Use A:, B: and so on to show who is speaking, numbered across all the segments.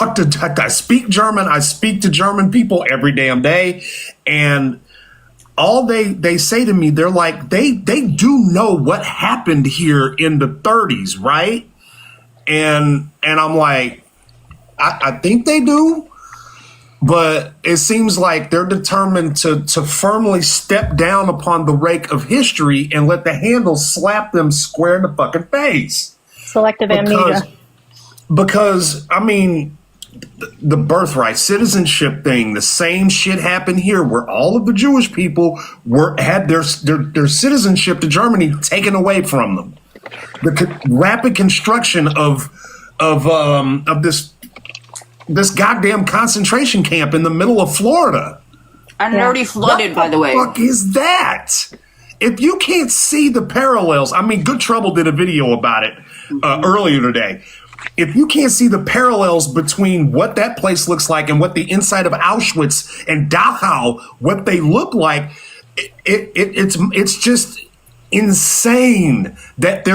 A: I speak German. I speak to German people every damn day, and all they say to me, they're like, they do know what happened here in the 30s, right? And I'm like, I think they do, but it seems like they're determined to firmly step down upon the rake of history and let the handle slap them square in the fucking face.
B: Selective amnesia.
A: Because I mean, the birthright citizenship thing, the same shit happened here, where all of the Jewish people had their citizenship to Germany taken away from them. The rapid construction of this goddamn concentration camp in the middle of Florida.
C: And already flooded, by the way.
A: What the fuck is that? If you can't see the parallels, I mean, Good Trouble did a video about it earlier today. If you can't see the parallels between what that place looks like and what the inside of Auschwitz and Dachau, what they look like, it's just insane that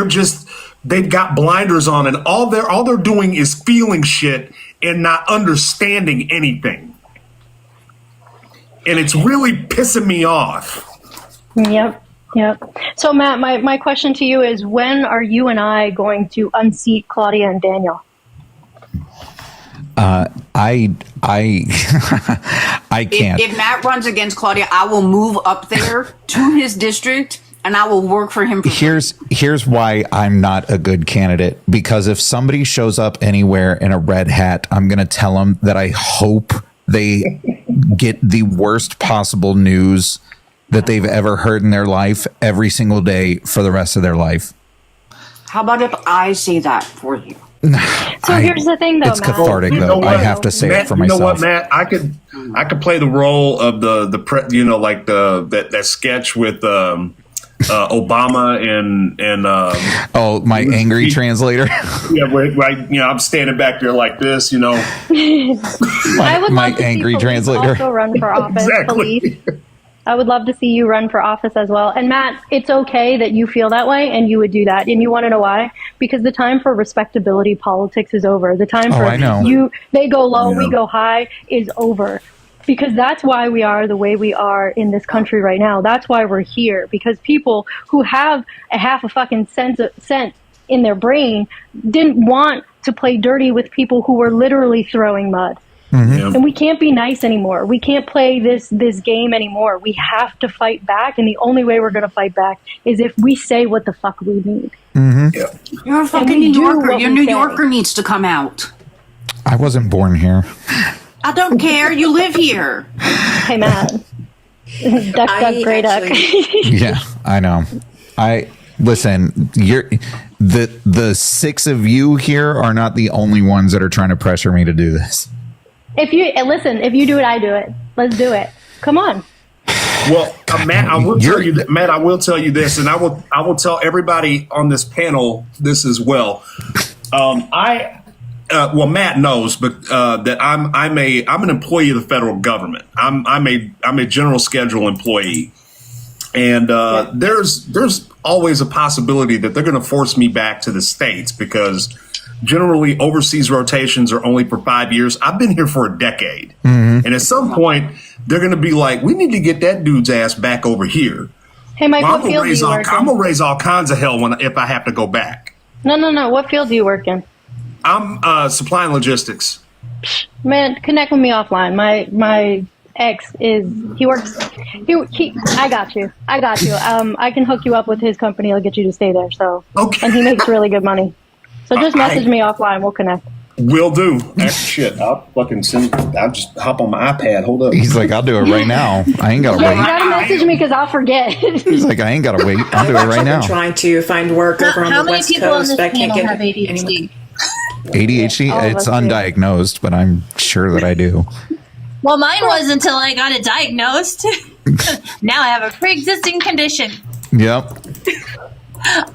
A: they've got blinders on, and all they're doing is feeling shit and not understanding anything. And it's really pissing me off.
B: Yep. So Matt, my question to you is, when are you and I going to unseat Claudia and Daniel?
D: I can't.
C: If Matt runs against Claudia, I will move up there to his district and I will work for him.
D: Here's why I'm not a good candidate. Because if somebody shows up anywhere in a red hat, I'm going to tell them that I hope they get the worst possible news that they've ever heard in their life every single day for the rest of their life.
C: How about if I say that for you?
B: So here's the thing, though,
D: it's Matt. Cathartic, though. I have to say
A: Matt,
D: it for myself.
A: You know what, Matt? I could play the role of that sketch with Obama and
D: my angry translator.
A: Yeah, I'm standing back there like this,
B: I would
D: my
B: love to
D: angry
B: see
D: translator
B: also run for office.
A: Exactly.
B: Felice. I would love to see you run for office as well. And Matt, it's okay that you feel that way and you would do that. And you want to know why? Because the time for respectability politics is over. The time for they go low, we go high is over. Because that's why we are the way we are in this country right now. That's why we're here. Because people who have a half a fucking cent in their brain didn't want to play dirty with people who were literally throwing mud. Mm-hmm. And we can't be nice anymore. We can't play this game anymore. We have to fight back, and the only way we're going to fight back is if we say what the fuck we need.
D: Mm-hmm.
A: Yeah.
C: You're a fucking New Yorker. Your New Yorker needs to come out.
D: I wasn't born here.
C: I don't care. You live here.
B: Hey, Matt. Duck, gray duck.
D: Yeah, I know. Listen, the six of you here are not the only ones that are trying to pressure me to do this.
B: If you do it, I do it. Let's do it. Come on.
A: Well, Matt, I will tell you this, and I will tell everybody on this panel this as well. Matt knows, but that I'm an employee of the federal government. I'm a general schedule employee, and there's always a possibility that they're going to force me back to the States, because generally overseas rotations are only for 5 years. I've been here for a decade. Mm-hmm. And at some point, they're going to be like, we need to get that dude's ass back over here.
B: Hey, Mike, what field do you work in?
A: I'm going to raise all kinds of hell if I have to go back.
B: No. What field do you work in? I'm
A: supply and logistics.
B: Man, connect with me offline. My ex he works. I got you. I can hook you up with his company. I'll get you to stay there. So, okay. And he makes really good money. So just message me offline. We'll connect.
A: Will do. Shit, I'll just hop on my iPad. Hold up.
D: He's like, I'll do it right now. I ain't got to wait.
B: You got to message me because I'll forget.
D: He's like, I ain't got to wait. I'll do it right now.
E: Trying to find work over on the West Coast, but I can't get
F: have ADHD?
D: ADHD? It's undiagnosed, but I'm sure that I do.
F: Well, mine was until I got it diagnosed. Now I have a pre-existing condition.
D: Yep.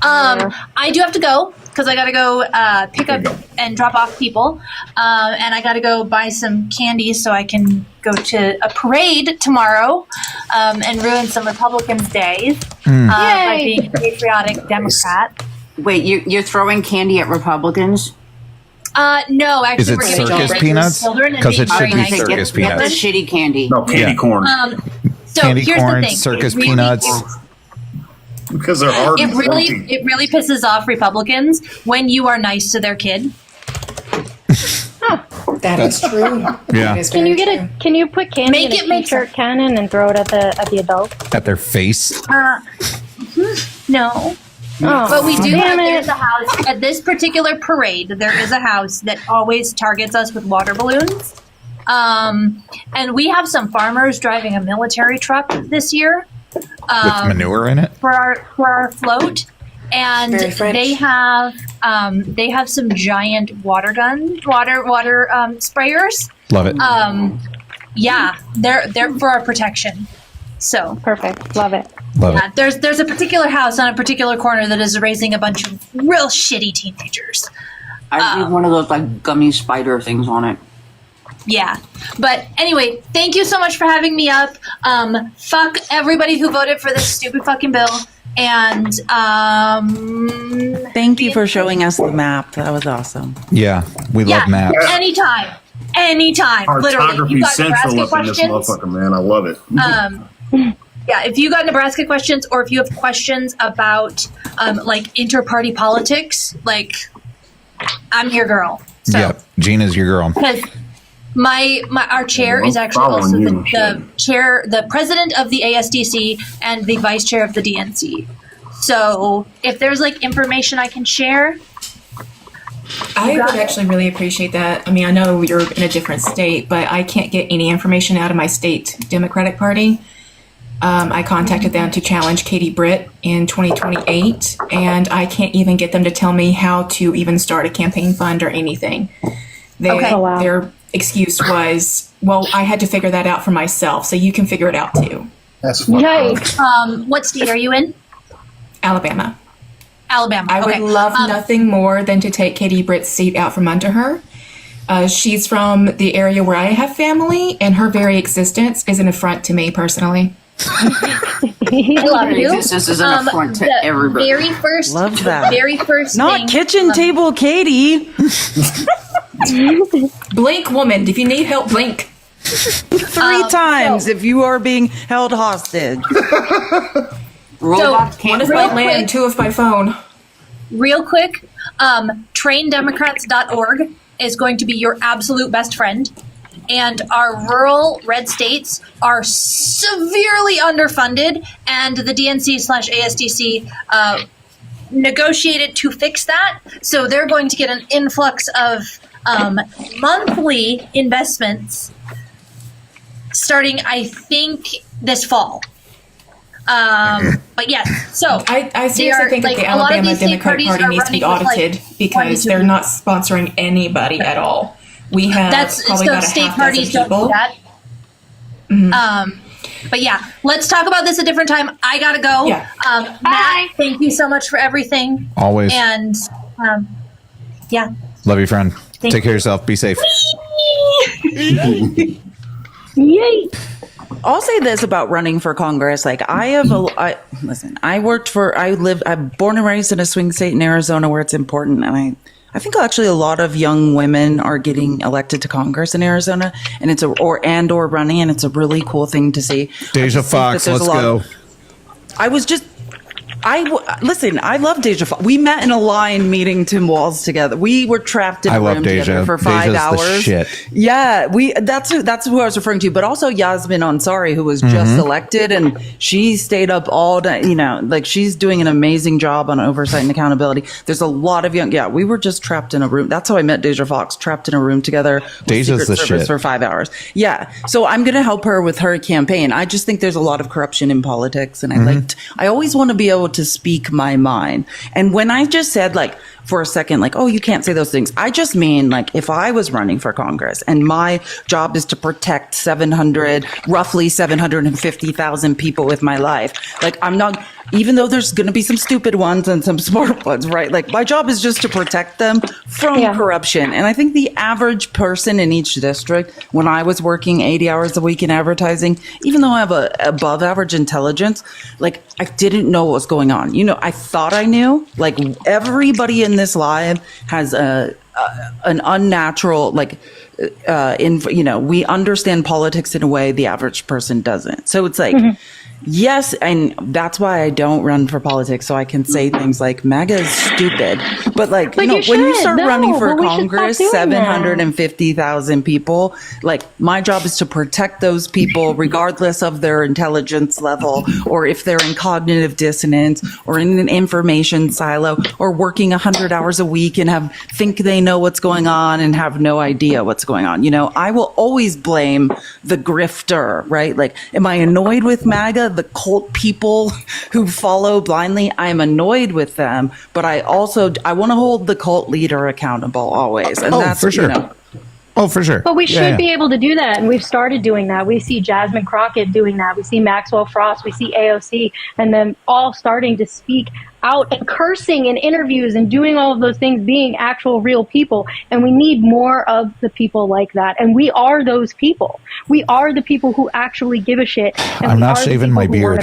F: I do have to go because I got to go pick up and drop off people. And I got to go buy some candy so I can go to a parade tomorrow and ruin some Republicans' days by being a patriotic Democrat.
C: Wait, you're throwing candy at Republicans?
F: No, actually,
D: Is it
F: we're giving
D: circus
F: it to
D: peanuts?
F: children and
D: Because it
F: being
D: should
F: very
D: be
F: nice.
D: circus
C: Get the
D: peanuts.
C: shitty candy.
A: No, candy corn.
F: So
D: Candy
F: here's
D: corn,
F: the thing.
D: circus
F: It really-
D: peanuts.
A: Because they're hard and funky.
F: It really pisses off Republicans when you are nice to their kid.
E: That is true.
D: Yeah.
E: That is
B: Can
E: very
B: you get
E: true.
B: Can you put candy
F: Make
B: in
F: it
B: a
F: make
B: t-shirt cannon and throw it at the adult?
D: At their face.
F: No.
B: Oh,
F: But we do
B: damn
F: have, there's
B: it.
F: a house, at this particular parade, there is a house that always targets us with water balloons. And we have some farmers driving a military truck this year.
D: With manure in it?
F: For our float. And
E: Very French.
F: they have some giant water sprayers.
D: Love it.
F: Yeah, they're for our protection. So
B: Perfect. Love it.
D: Love
F: yeah,
D: it.
F: there's a particular house on a particular corner that is raising a bunch of real shitty teenagers.
C: I do one of those like gummy spider things on it.
F: Yeah. But anyway, thank you so much for having me up. Fuck everybody who voted for this stupid fucking bill. And
G: Thank you for showing us the map. That was awesome.
D: Yeah, we love maps.
F: anytime. Literally.
A: Cartography
F: You got
A: central
F: Nebraska
A: up in this
F: questions?
A: motherfucker, man. I love it.
F: Yeah, if you got Nebraska questions or if you have questions about like inter-party politics, like I'm your girl. So
D: Yep, Gina's your girl.
F: because our chair is actually
A: following
F: also
A: you,
F: the chair, the president of the ASDC and the vice chair of the DNC. So if there's like information I can share,
E: I would actually really appreciate that. I mean, I know you're in a different state, but I can't get any information out of my state Democratic Party. I contacted them to challenge Katie Britt in 2028, and I can't even get them to tell me how to even start a campaign fund or anything.
F: Okay.
B: Oh, wow.
E: Their excuse was, well, I had to figure that out for myself, so you can figure it out too.
A: That's fun.
B: Yikes.
F: what state are you in?
E: Alabama.
F: Alabama.
E: I
F: okay.
E: would love nothing more than to take Katie Britt's seat out from under her. She's from the area where I have family, and her very existence is an affront to me personally.
F: I love you.
C: This is an affront to
F: The
C: everybody.
F: very first,
G: Love that.
F: Very first
G: Not
F: thing,
G: kitchen table Katie.
E: Blink, woman. If you need help, blink.
G: 3 times if you are being held hostage.
C: Robots
E: One
C: can't
E: of
F: real
E: my land,
F: quick-
E: 2 of my phone.
F: Real quick, traindemocrats.org is going to be your absolute best friend. And our rural red states are severely underfunded, and the DNC/ASDC negotiated to fix that. So they're going to get an influx of monthly investments starting, I think, this fall. But yes, so
E: I seriously think that the
F: a lot of
E: Alabama
F: these state
E: Democratic
F: parties
E: Party
F: are
E: needs to be
F: running with, like,
E: audited
F: 1
E: because
F: to
E: they're
F: 2
E: not sponsoring anybody at all. We have
F: That's
E: probably
F: so
E: about a
F: state
E: half
F: parties
E: dozen
F: don't do
E: people.
F: that. But yeah, let's talk about this a different time. I gotta go.
E: Yeah.
F: Matt, thank you so much for everything.
D: Always.
F: And yeah,
D: Love you, friend.
F: Thank
D: Take care of yourself. Be safe.
B: Yay.
G: I'll say this about running for Congress. Like I'm born and raised in a swing state in Arizona where it's important. And I think actually a lot of young women are getting elected to Congress in Arizona, and it's or running, and it's a really cool thing to see.
D: Deja Fox, let's go.
G: Listen, I love Deja Fox. We met in a line meeting Tim Walz together. We were trapped in a room together for 5
D: Deja's
G: hours.
D: The shit.
G: Yeah, that's who I was referring to. But also Yasmin Ansari, who was just elected, and she stayed up all day. You know, like she's doing an amazing job on oversight and accountability. There's a lot of young. Yeah, we were just trapped in a room. That's how I met Deja Fox. Trapped in a room together. With
D: Deja's
G: Secret
D: the
G: Service
D: shit
G: for 5 hours. Yeah, so I'm gonna help her with her campaign. I just think there's a lot of corruption in politics, and I always want to be able to speak my mind. And when I just said, like, for a second, like, oh, you can't say those things, I just mean, like, if I was running for Congress and my job is to protect roughly 750,000 people with my life, like, I'm not, even though there's going to be some stupid ones and some smart ones, right? Like, my job is just to protect them from corruption. And I think the average person in each district, when I was working 80 hours a week in advertising, even though I have a above average intelligence, like, I didn't know what was going on. You know, I thought I knew. Like, everybody in this live has a an unnatural, like, we understand politics in a way the average person doesn't. So it's like, yes, and that's why I don't run for politics, so I can say things like MAGA is stupid. But like, when you start running for Congress, 750,000 people, like my job is to protect those people regardless of their intelligence level, or if they're in cognitive dissonance or in an information silo or working 100 hours a week and think they know what's going on and have no idea what's going on. I will always blame the grifter, right? Like, am I annoyed with MAGA? The cult people who follow blindly, I'm annoyed with them, but I want to hold the cult leader accountable always. And that's
D: for sure. Oh, for sure.
B: But we should be able to do that, and we've started doing that. We see Jasmine Crockett doing that. We see Maxwell Frost. We see AOC, and them all starting to speak out and cursing in interviews and doing all of those things, being actual real people. And we need more of the people like that. And we are those people. We are the people who actually give a shit. And
D: I'm not shaving my beard.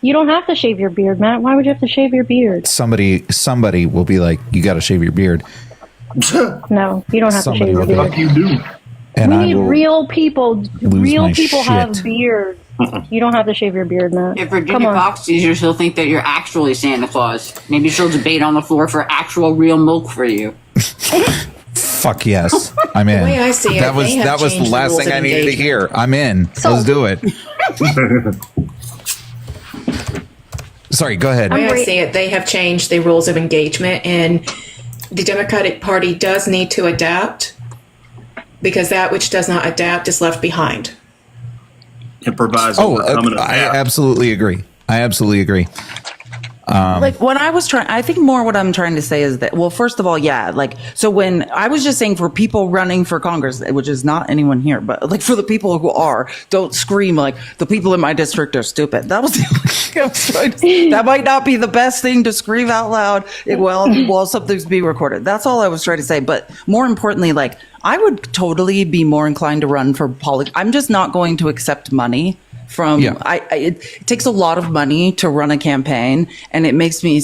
B: You don't have to shave your beard, Matt. Why would you have to shave your beard?
D: Somebody will be like, you got to shave your beard.
B: No, you don't have to shave your beard.
A: Like you do.
D: And
B: we need real people. Real people have beards. You don't have to shave your beard, Matt.
C: If Virginia Fox sees you, she'll think that you're actually Santa Claus. Maybe she'll debate on the floor for actual real milk for you.
D: Fuck yes, I'm in.
E: The way I see it,
D: that was the last thing I needed to hear. I'm in. Let's do it. Sorry, go ahead.
E: The way I see it, they have changed the rules of engagement, and the Democratic Party does need to adapt, because that which does not adapt is left behind.
A: Improvising.
D: I absolutely agree.
G: Like when I was I think more what I'm trying to say is that, well, first of all, so when I was just saying for people running for Congress, which is not anyone here, but like for the people who are, don't scream like the people in my district are stupid. That was that might not be the best thing to scream out loud while something's being recorded. That's all I was trying to say. But more importantly, like I would totally be more inclined to run for politics. I'm just not going to accept money from it takes a lot of money to run a campaign, and it makes me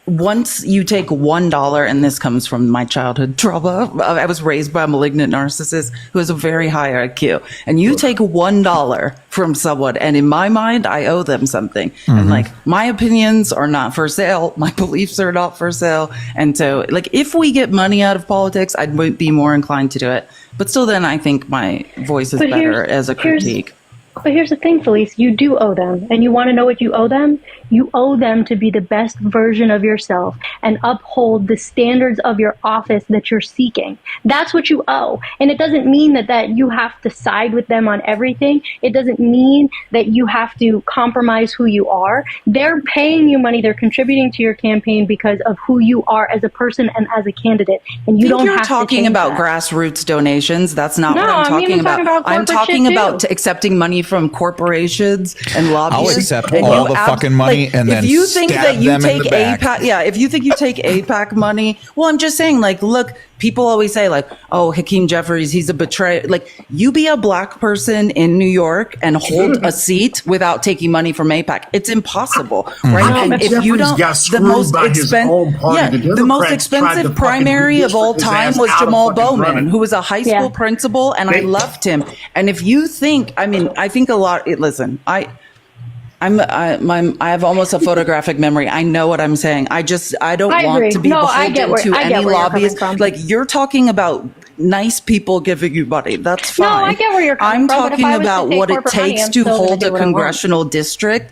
G: once you take $1, and this comes from my childhood trauma. I was raised by a malignant narcissist who has a very high IQ, and you take $1 from someone, and in my mind, I owe them something. And like my opinions are not for sale, my beliefs are not for sale, and so like if we get money out of politics, I would be more inclined to do it. But still, then I think my voice is better as a critique.
B: But here's the thing, Felice, you do owe them. And you want to know what you owe them? You owe them to be the best version of yourself and uphold the standards of your office that you're seeking. That's what you owe. And it doesn't mean that you have to side with them on everything. It doesn't mean that you have to compromise who you are. They're paying you money. They're contributing to your campaign because of who you are as a person and as a candidate. And you don't have to
G: talking about grassroots donations. That's not what I'm talking about. I'm talking about accepting money from corporations and lobbyists.
D: I'll accept all the fucking money and then
G: if you think
D: stab
G: that you
D: them
G: take
D: in the back.
G: APAC, if you think you take APAC money, well, I'm just saying, like, look, people always say, like, oh, Hakeem Jeffries, he's a betrayer. Like, you be a black person in New York and hold a seat without taking money from APAC. It's impossible, right? And if you don't, the most expensive primary of all time was Jamal Bowman, who was a high school principal, and I loved him. And if you think, I think a lot. Listen, I have almost a photographic memory. I know what I'm saying. I don't want to be beholden to any lobbyist. Like, you're talking about nice people giving you money. That's fine.
B: No, I get where you're coming from.
G: I'm talking about what it takes to hold a congressional district.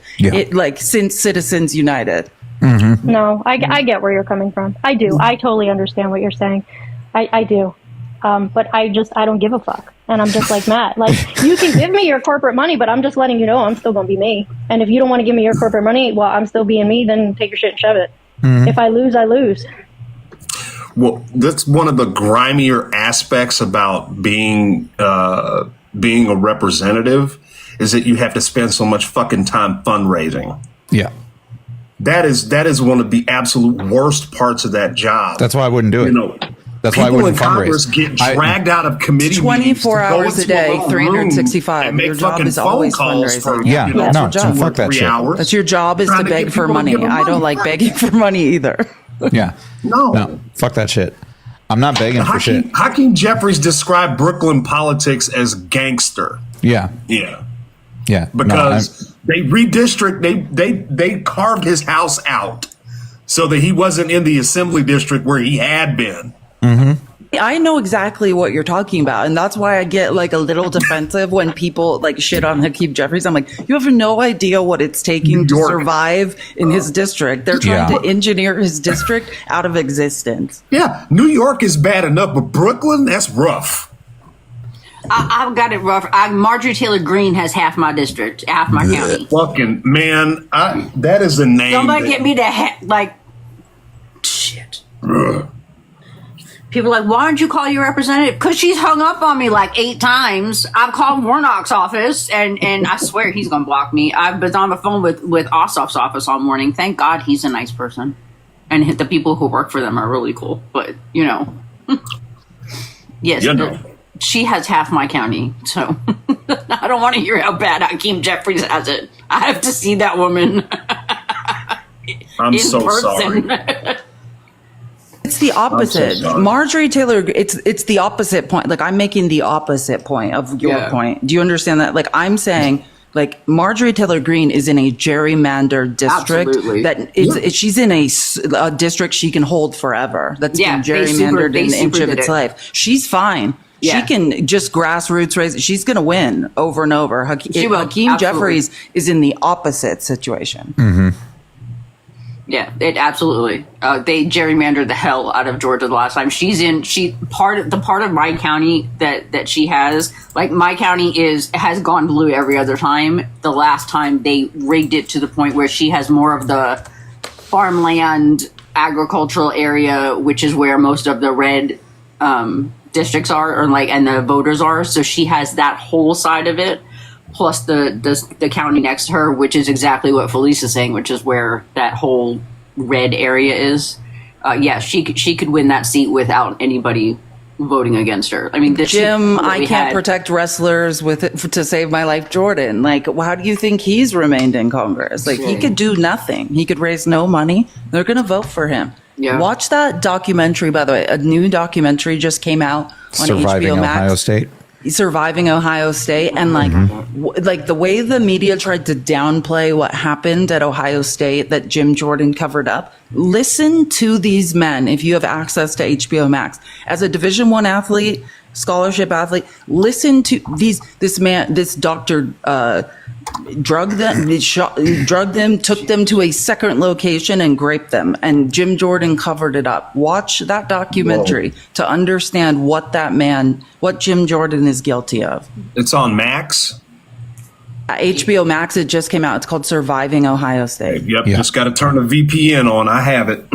G: Since Citizens United.
D: Mm-hmm.
B: No, I get where you're coming from. I do. I totally understand what you're saying. I do. But I don't give a fuck. And I'm just like, Matt, like, you can give me your corporate money, but I'm just letting you know I'm still going to be me. And if you don't want to give me your corporate money, well, I'm still being me, then take your shit and shove it. Mm-hmm. If I lose, I lose.
A: Well, that's one of the grimier aspects about being a representative is that you have to spend so much fucking time fundraising.
D: Yeah.
A: That is one of the absolute worst parts of that job.
D: That's why I wouldn't do it. That's why I
A: People in
D: wouldn't
A: Congress
D: fundraise.
A: get dragged out of committee
G: 24 hours a day, 365.
A: and make
G: Your job
A: fucking
G: is
A: phone
G: always
A: calls
G: fundraising.
A: for 2 or
D: fuck that
A: 3
D: shit.
A: hours.
G: That's your job, is to beg
A: get
G: for
A: people to
G: money.
A: give them
G: I don't
A: money.
G: like begging for money either.
D: Yeah.
A: No.
D: Fuck that shit. I'm not begging for shit.
A: Hakeem Jeffries described Brooklyn politics as gangster.
D: Yeah.
A: Yeah.
D: Yeah.
A: Because they redistrict, they carved his house out so that he wasn't in the assembly district where he had been.
D: Mm-hmm.
G: I know exactly what you're talking about, and that's why I get like a little defensive when people like shit on Hakeem Jeffries. I'm like, you have no idea what it's taking to survive in his district. They're trying to engineer his district out of existence.
A: Yeah, New York is bad enough, but Brooklyn, that's rough.
C: I've got it rough. Marjorie Taylor Greene has half my district, half my county.
A: Fucking man, that is a name.
C: Somebody get me to shit.
A: Ugh.
C: People are like, why don't you call your representative? Because she's hung up on me like 8 times. I've called Warnock's office, and I swear he's going to block me. I've been on the phone with Ossoff's office all morning. Thank God he's a nice person. And the people who work for them are really cool. But, yes, she has half my county. So I don't want to hear how bad Hakeem Jeffries has it. I have to see that woman
A: I'm so
C: person.
A: sorry.
G: It's the opposite. Marjorie Taylor, it's the opposite point. Like, I'm making the opposite point of your point. Do you understand that? Like, I'm saying, like, Marjorie Taylor Greene is in a gerrymandered district. Absolutely. She's in a district she can hold forever. That's been gerrymandered in an inch of its life. She's fine. Yeah. She can just grassroots raise. She's going to win over and over. Hakeem Jeffries is in the opposite situation.
D: Mm-hmm.
C: Yeah, it absolutely. They gerrymandered the hell out of Georgia the last time. Part of my county that she has, like, my county has gone blue every other time. The last time they rigged it to the point where she has more of the farmland agricultural area, which is where most of the red districts are, and the voters are. So she has that whole side of it. Plus the county next to her, which is exactly what Felice is saying, which is where that whole red area is. She could win that seat without anybody voting against her. I mean,
G: Jim, I can't protect wrestlers to save my life, Jordan. Like, how do you think he's remained in Congress? Like, he could do nothing. He could raise no money. They're going to vote for him. Yeah. Watch that documentary, by the way. A new documentary just came out on
D: Surviving
G: HBO Max.
D: Ohio State.
G: Surviving Ohio State, and like the way the media tried to downplay what happened at Ohio State that Jim Jordan covered up. Listen to these men if you have access to HBO Max. As a Division I athlete, scholarship athlete, listen to this doctor drugged them, took them to a second location and raped them. And Jim Jordan covered it up. Watch that documentary to understand what Jim Jordan is guilty of.
A: It's on Max.
G: HBO Max, it just came out. It's called Surviving Ohio State.
A: Yep, just got to turn the VPN on. I have it.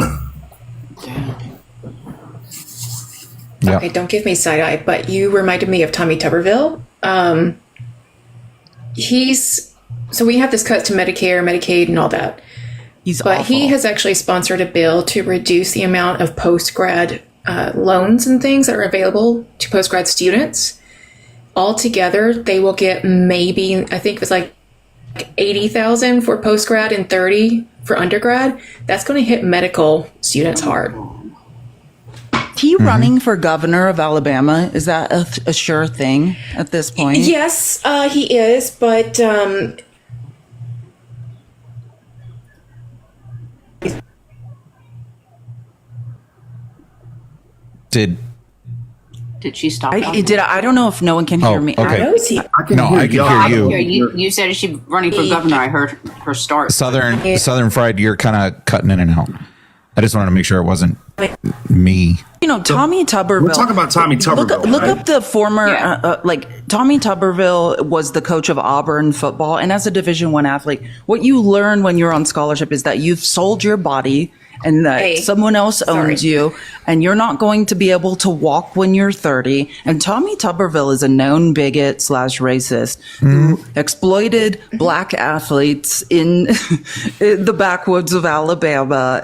E: Okay, don't give me side eye, but you reminded me of Tommy Tuberville. So we have this cut to Medicare, Medicaid, and all that. He has actually sponsored a bill to reduce the amount of post-grad loans and things that are available to post-grad students. Altogether, they will get maybe, I think it was like $80,000 for post-grad and $30,000 for undergrad. That's going to hit medical students hard.
G: He running for governor of Alabama? Is that a sure thing at this point?
E: Yes, he is, but
C: Did she stop?
G: I don't know if no one can hear me.
D: Okay.
A: I can hear you.
C: You said she's running for governor. I heard her start.
D: Southern Fried, you're kind of cutting in and out. I just wanted to make sure it wasn't me.
G: Tommy Tuberville.
A: We're talking about Tommy Tuberville.
G: Look up the former, Tommy Tuberville was the coach of Auburn football. And as a Division I athlete, what you learn when you're on scholarship is that you've sold your body and that someone else owns you, and you're not going to be able to walk when you're 30. And Tommy Tuberville is a known bigot / racist who exploited black athletes in the backwoods of Alabama,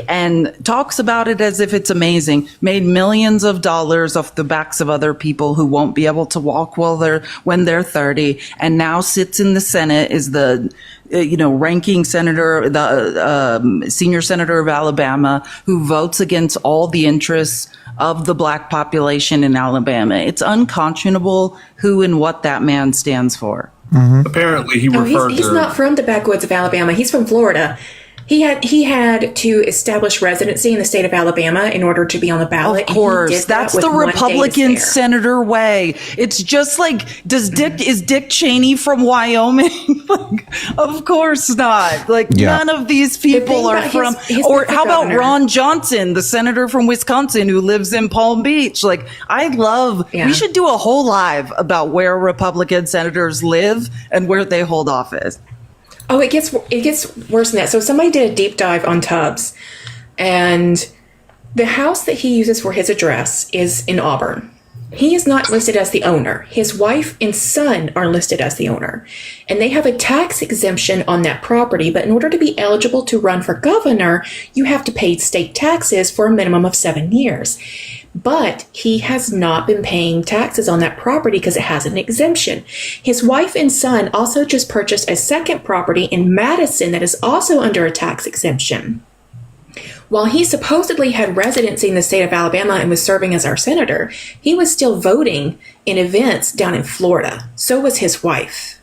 G: and talks about it as if it's amazing. Made millions of dollars off the backs of other people who won't be able to walk when they're 30, and now sits in the Senate, is the ranking senator, the senior senator of Alabama, who votes against all the interests of the black population in Alabama. It's unconscionable who and what that man stands for.
A: Apparently, he referred
E: he's
A: to.
E: not from the backwoods of Alabama. He's from Florida. He had to establish residency in the state of Alabama in order to be on the ballot.
G: Of course, that's the Republican senator way. It's just like, is Dick Cheney from Wyoming? Of course not. None of these people are from. Or how about Ron Johnson, the senator from Wisconsin who lives in Palm Beach? We should do a whole live about where Republican senators live and where they hold office.
E: Oh, it gets worse than that. So somebody did a deep dive on Tubbs, and the house that he uses for his address is in Auburn. He is not listed as the owner. His wife and son are listed as the owner, and they have a tax exemption on that property. But in order to be eligible to run for governor, you have to pay state taxes for a minimum of 7 years. But he has not been paying taxes on that property because it has an exemption. His wife and son also just purchased a second property in Madison that is also under a tax exemption. While he supposedly had residency in the state of Alabama and was serving as our senator, he was still voting in events down in Florida. So was his wife.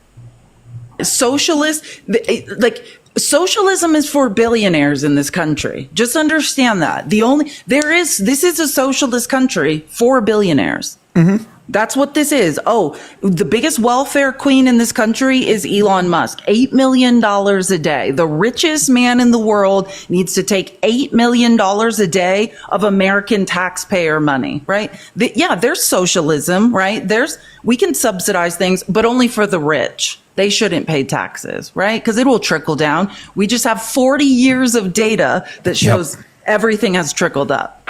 G: Socialism is for billionaires in this country. Just understand that. This is a socialist country for billionaires. Mm-hmm. That's what this is. Oh, the biggest welfare queen in this country is Elon Musk. $8 million a day. The richest man in the world needs to take $8 million a day of American taxpayer money, right? There's socialism, right? We can subsidize things, but only for the rich. They shouldn't pay taxes, right? Because it will trickle down. We just have 40 years of data that shows everything has trickled up,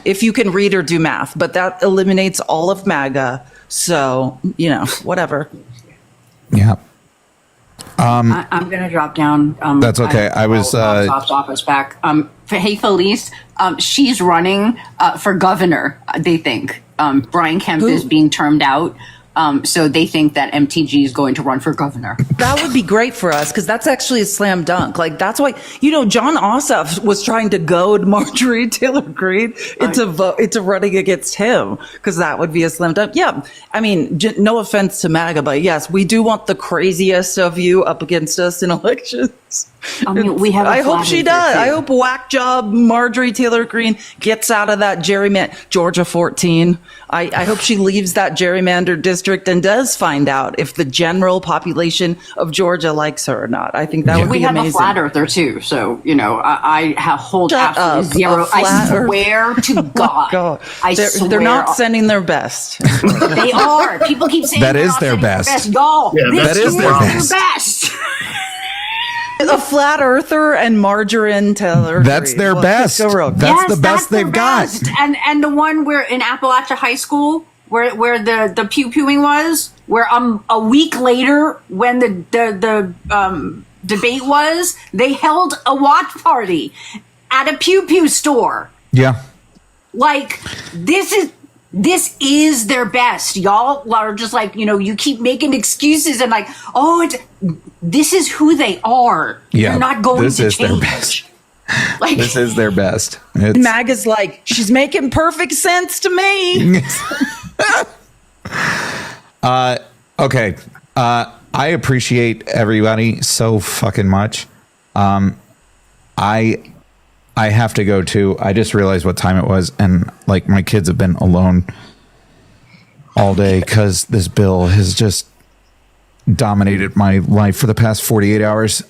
G: if you can read or do math. But that eliminates all of MAGA. So, whatever.
D: Yeah.
C: I'm going to drop down.
D: That's okay. I was
C: office back. Hey, Felice, she's running for governor, they think. Brian Kemp is being termed out. So they think that MTG is going to run for governor.
G: That would be great for us because that's actually a slam dunk. That's why, John Ossoff was trying to goad Marjorie Taylor Greene into running against him because that would be a slam dunk. Yeah. I mean, no offense to MAGA, but yes, we do want the craziest of you up against us in elections.
C: I mean, we have.
G: I hope she does. I hope whack job Marjorie Taylor Greene gets out of that Georgia 14. I hope she leaves that gerrymandered district and does find out if the general population of Georgia likes her or not. I think that would be amazing.
C: We have a flat earther too, so I hold absolutely zero. I swear to God, I swear
G: they're not sending their best.
C: They are. People keep saying
D: that is their best.
C: Y'all,
D: that is their best.
G: A flat earther and margarine Taylor.
D: That's their best. That's the best they've got.
C: And the one where in Appalachia High School, where the pew pewing was, where a week later when the debate was, they held a watch party at a pew pew store.
D: Yeah.
C: This is their best. Y'all are just you keep making excuses and this is who they are.
D: Yeah,
C: you're not going
D: this
C: to
D: is
C: change.
D: Their best. This is their best.
G: MAGA's she's making perfect sense to me.
D: Okay. I appreciate everybody so fucking much. I have to go too. I just realized what time it was, and my kids have been alone all day because this bill has just dominated my life for the past 48 hours.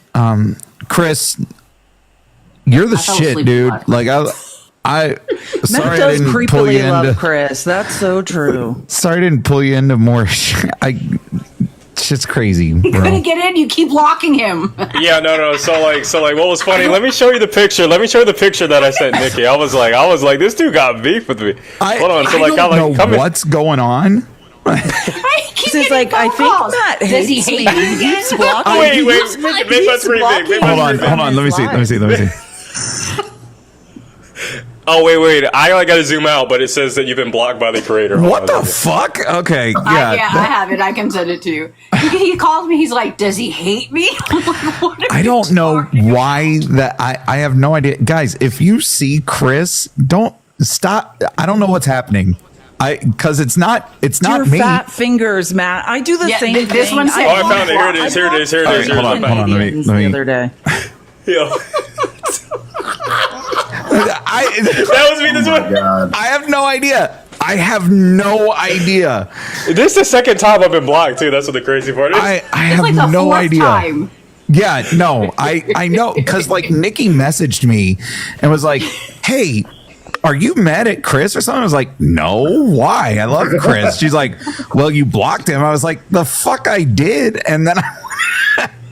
D: Chris, you're the shit, dude. I sorry I didn't pull you into
G: Chris. That's so true.
D: Sorry I didn't pull you into more shit. Shit's crazy, bro.
C: He couldn't get in. You keep locking him.
H: Yeah, no. So what was funny? Let me show you the picture. Let me show you the picture that I sent Nikki. I was like, this dude got beef with me. Hold on. So
D: I don't know what's going on.
G: This is I think that
C: does he hate you?
G: He's blocking.
H: Wait. Maybe that's pretty big.
D: Hold on. Let me see.
H: Oh wait! I gotta zoom out, but it says that you've been blocked by the creator.
D: What the fuck? Okay, yeah,
C: I have it. I can send it to you. He calls me. He's like, "Does he hate me?"
D: I don't know why that. I have no idea, guys. If you see Chris, don't stop. I don't know what's happening. Because it's not
G: your
D: me.
G: Fat fingers, Matt. I do the same thing.
C: This one said,
H: I found it. Here it is. Here it is. Here it is.
D: Hold on. Let me.
G: The other day.
H: Yo. That was me this one.
A: God.
D: I have no idea. I have no idea.
H: This is the second time I've been blocked too. That's what the crazy part is.
D: I
C: it's
D: have
C: like the
D: no
C: fourth
D: idea.
C: time.
D: Yeah, no, I know, because like Nikki messaged me and was like, "Hey, are you mad at Chris or something?" I was like, "No, why? I love Chris." She's like, "Well, you blocked him." I was like, "The fuck I did," and then I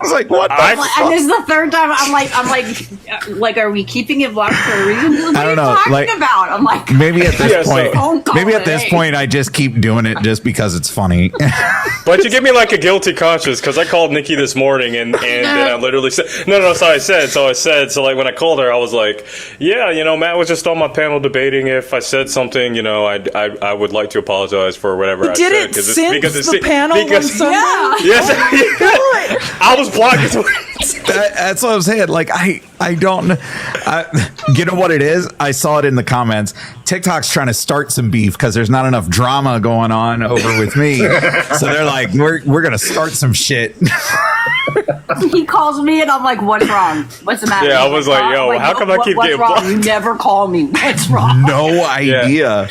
D: was like, "What the fuck?"
C: And this is the third time. I'm like, are we keeping it blocked for a reason? What
D: I don't
C: are you
D: know,
C: talking
D: like,
C: about? I'm like,
D: Maybe at this point,
C: Don't call
D: maybe
C: it
D: at this
C: A.
D: point, I just keep doing it just because it's funny.
H: But you give me like a guilty conscience because I called Nikki this morning and then I literally said so like when I called her I was like, yeah, Matt was just on my panel debating if I said something, I would like to apologize for whatever I
G: did
H: said.
G: it since the panel on Sunday?
H: Yes, I was blocked.
D: That's what I'm saying. Like I don't you know what it is? I saw it in the comments. TikTok's trying to start some beef because there's not enough drama going on over with me. So they're like, we're gonna start some shit.
C: He calls me and I'm like, what's wrong? What's the matter?
H: Yeah, I was like, yo, how come I keep getting
C: wrong?
H: blocked?
C: You never call me. What's wrong?
D: No idea.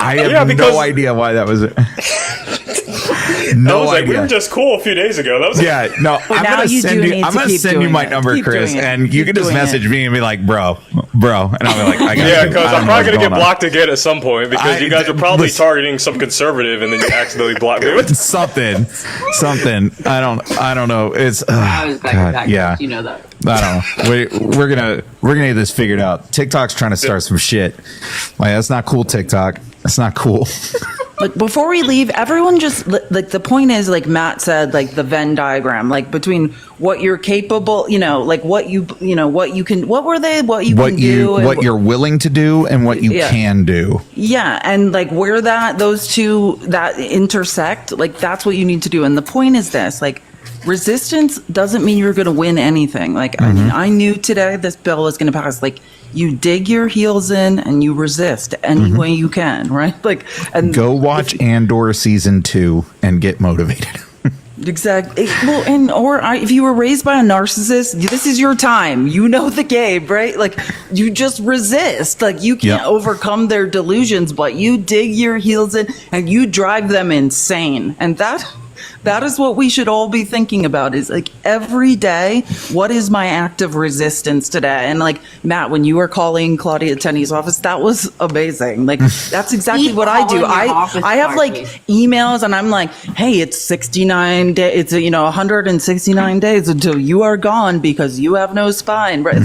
D: I have no idea why that was. No
H: I was like,
D: idea.
H: we were just cool a few days ago. That was
D: No, I'm gonna send you my number, Chris, and you can just message me and be like, bro, and I'll be like, I got
H: yeah,
D: you.
H: because I'm probably gonna get
D: on.
H: blocked again at some point because you guys are probably targeting some conservative and then you accidentally block me with
D: something. I don't know. It's
C: I was back,
D: yeah.
C: You know that.
D: I don't know. We're gonna get this figured out. TikTok's trying to start some shit. Like, that's not cool, TikTok. That's not cool.
G: Like, before we leave, everyone just like, the point is, like Matt said, like the Venn diagram, like between what you're capable, like what you can, what
D: you're willing to do and what you can do.
G: Yeah. And like where those two that intersect, like that's what you need to do. And the point is this, like, resistance doesn't mean you're going to win anything. Like, I mean, I knew today this bill was going to pass. Like, you dig your heels in and you resist any way you can, right? Like, and
D: go watch Andor season 2 and get motivated.
G: Exactly. Well, if you were raised by a narcissist, this is your time. You know the game, right? Like, you just resist. Like, you can't overcome their delusions, but you dig your heels in and you drive them insane. And that is what we should all be thinking about, is like every day, what is my act of resistance today? And like, Matt, when you were calling Claudia Tenney's office, that was amazing. Like, that's exactly what I do. I have like emails and I'm like, hey, it's 69 days, it's 169 days until you are gone because you have no spine, right?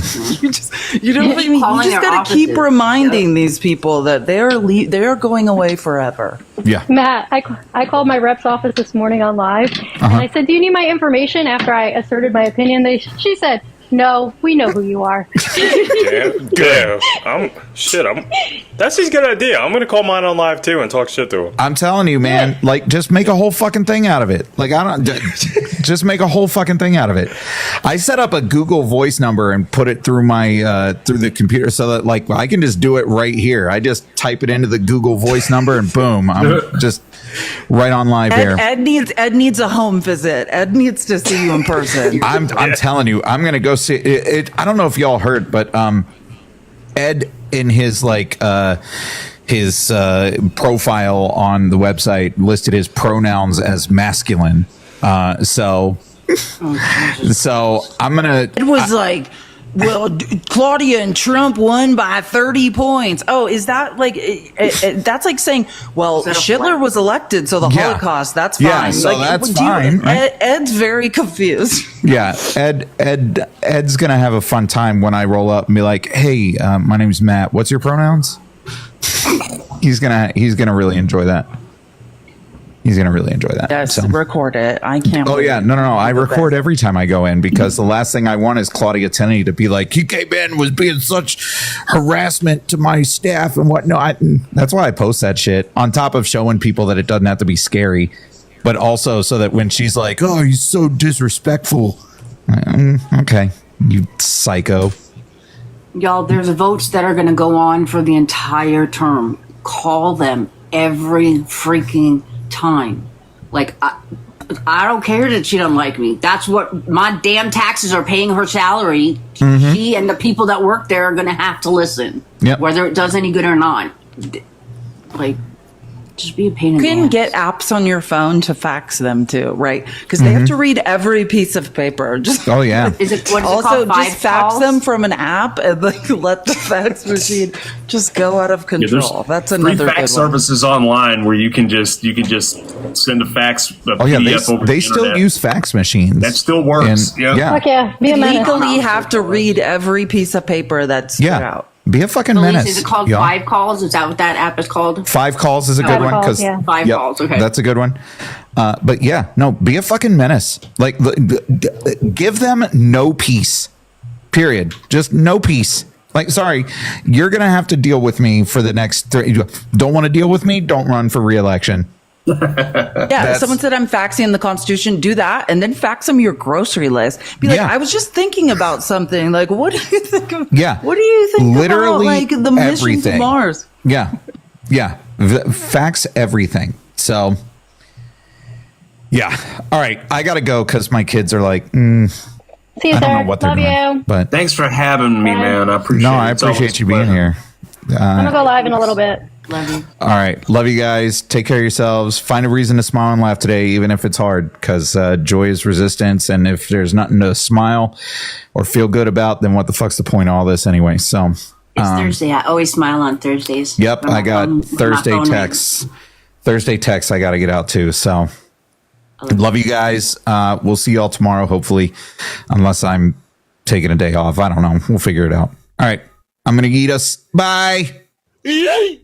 G: You just got to keep reminding these people that they are going away forever.
D: Yeah.
B: Matt, I called my rep's office this morning on live, and I said, do you need my information? After I asserted my opinion, she said, no, we know who you are.
H: Damn. That's a good idea. I'm going to call mine on live too and talk shit to him.
D: I'm telling you, man, like, just make a whole fucking thing out of it. Like, just make a whole fucking thing out of it. I set up a Google Voice number and put it through my, through the computer so that, like, I can just do it right here. I just type it into the Google Voice number and boom, I'm just right on live here.
G: Ed needs a home visit. Ed needs to see you in person.
D: I'm telling you, I'm going to go see it. I don't know if y'all heard, but, Ed in his his profile on the website listed his pronouns as masculine. So I'm gonna.
G: It was well, Claudia and Trump won by 30 points. Oh, is that like that's like saying, well, Hitler was elected, so the Holocaust, that's fine.
D: Yeah, so that's fine. Right?
G: Ed's very confused.
D: Yeah, Ed's gonna have a fun time when I roll up and be like, "Hey, my name's Matt. What's your pronouns?" He's gonna really enjoy that. He's going to really enjoy that.
G: Yes,
D: so.
G: record it. I can't.
D: Oh, yeah. No. I record every time I go in because the last thing I want is Claudia Tenney to be like, he came in, was being such harassment to my staff and whatnot. That's why I post that shit on top of showing people that it doesn't have to be scary, but also so that when she's like, oh, he's so disrespectful. Okay, you psycho.
C: Y'all, there's votes that are going to go on for the entire term. Call them every freaking time. Like, I don't care that she doesn't like me. That's what my damn taxes are paying her salary. Mm-hmm. She and the people that work there are going to have to listen, whether it does any good or not. Like, just be a pain in the ass.
G: You can get apps on your phone to fax them too, right? Because they have to read every piece of paper. Just
C: Is it what is
G: also
C: it called?
G: just fax them from an app and like let the fax machine just go out of control. That's another
A: free fax services online where you can just send a fax.
D: They still use fax machines.
A: That still works.
B: Fuck yeah, be a menace.
G: Legally have to read every piece of paper that's put out.
D: Be a fucking menace.
C: Is it called 5 Calls? Is that what that app is called?
D: 5 Calls is a good one.
C: 5 Calls, okay.
D: That's a good one. But yeah, no, be a fucking menace. Like, give them no peace. Period. Just no peace. Like, sorry, you're going to have to deal with me for the next 3. Don't want to deal with me? Don't run for re-election.
G: Yeah, someone said I'm faxing the Constitution. Do that, and then fax them your grocery list. Be like, I was just thinking about something. Like, what do you think? What do you think?
D: Literally,
G: about, like the mission to Mars?
D: Yeah. Fax everything. So, yeah. All right, I gotta go because my kids are like.
B: See you,
D: I don't know what they're doing. But
A: thanks for having me, man. I appreciate it.
D: No, I appreciate you being here.
B: I'm gonna go live in a little bit.
C: Love you.
D: All right. Love you guys. Take care of yourselves. Find a reason to smile and laugh today, even if it's hard, because joy is resistance. And if there's nothing to smile or feel good about, then what the fuck's the point of all this anyway? So
C: it's Thursday. I always smile on Thursdays.
D: Yep. I got Thursday texts. Thursday texts I got to get out too. So love you guys. We'll see y'all tomorrow, hopefully, unless I'm taking a day off. I don't know. We'll figure it out. All right. I'm going to eat us. Bye.
I: Yay!